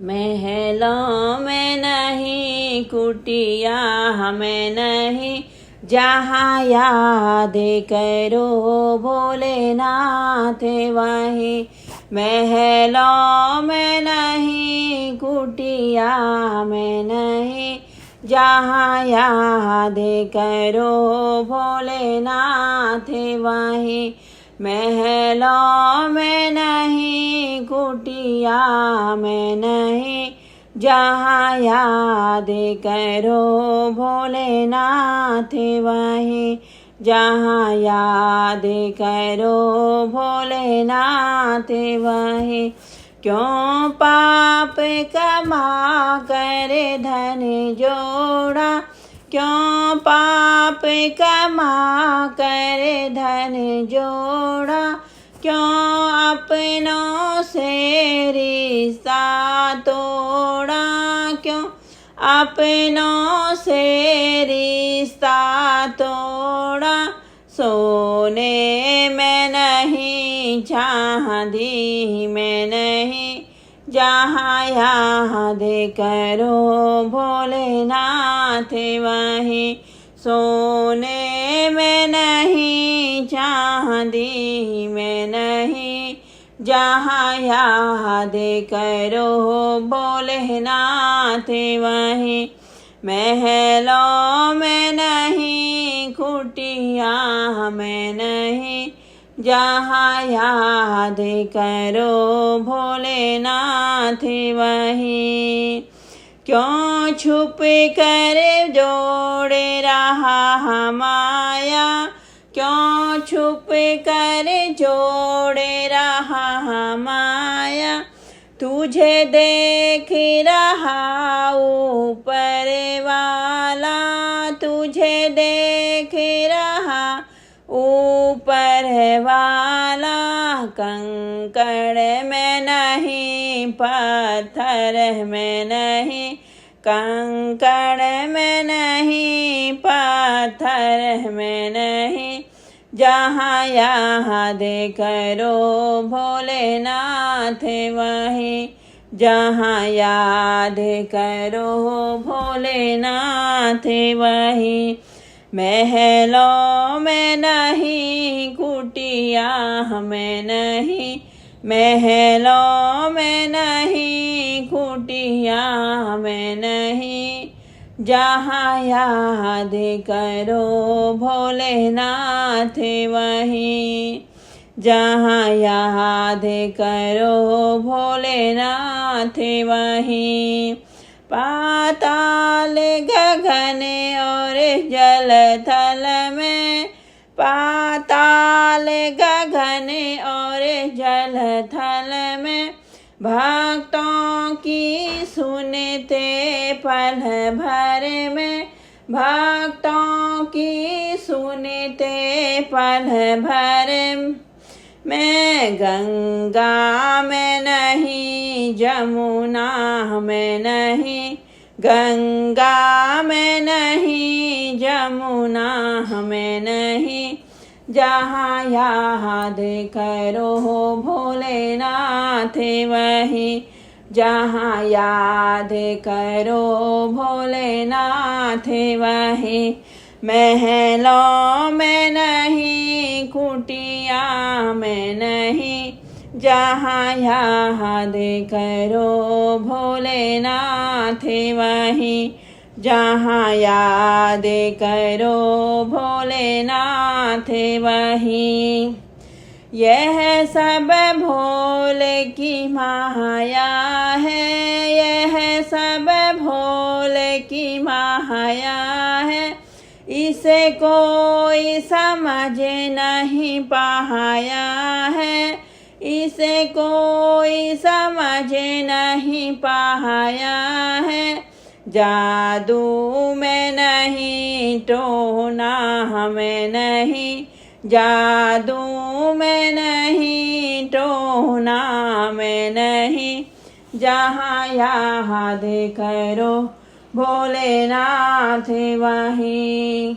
महलों में नहीं, कुटिया में नहीं, जहाँ याद करो भोलेनाथ वहीं। महलों में नहीं, कुटिया में नहीं, जहाँ याद करो भोलेनाथ वहीं। महलों में नहीं, कुटिया में नहीं, जहाँ याद करो भोलेनाथ वहीं। जहाँ याद करो भोलेनाथ वहीं। क्यों पाप कमा कर धन जोड़ा, क्यों पाप कमा कर धन जोड़ा, क्यों अपनों से रिश्ता तोड़ा, क्यों अपनों से रिश्ता तोड़ा। सोने में नहीं, चांदी में नहीं, जहाँ याद करो भोलेनाथ वहीं। सोने में नहीं, चांदी में नहीं, जहाँ याद करो भोलेनाथ वहीं। महलों में नहीं, कुटिया में नहीं, जहाँ याद करो भोलेनाथ वहीं। क्यों छुप कर जोड़े रहा माया, क्यों छुप कर जोड़े रहा माया। तुझे देख रहा ऊपर वाला, तुझे देख रहा ऊपर वाला। कंकड़ में नहीं, पत्थर में नहीं, कंकड़ में नहीं, पत्थर में नहीं, जहाँ याद करो भोलेनाथ वहीं। जहाँ याद करो भोलेनाथ वहीं। महलों में नहीं, कुटिया में नहीं, महलों में नहीं, कुटिया में नहीं, जहाँ याद करो भोलेनाथ वहीं। जहाँ याद करो भोलेनाथ वहीं। पाताल गगन और जल थल में, पाताल गगन और जल थल में, भक्तों की सुनते पल भर में, भक्तों की सुनते पल भर में। गंगा में नहीं, जमुना में नहीं, गंगा में नहीं, जमुना में नहीं, जहाँ याद करो भोलेनाथ वहीं। जहाँ याद करो भोलेनाथ वहीं। महलों में नहीं, कुटिया में नहीं, जहाँ याद करो भोलेनाथ वहीं। जहाँ याद करो भोलेनाथ वहीं। यह सब भोले की माया है, यह सब भोले की माया है, इसे कोई समझ नहीं पाया है, इसे कोई समझ नहीं पाया है। जादू में नहीं, टोना हमें नहीं, जादू में नहीं, टोना में नहीं, जहाँ याद करो भोलेनाथ वहीं।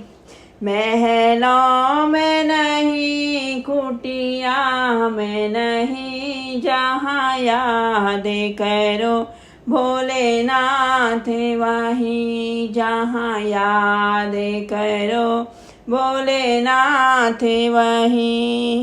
महलों में नहीं, कुटिया में नहीं, जहाँ याद करो भोलेनाथ वहीं जहाँ याद करो भोलेनाथ वहीं।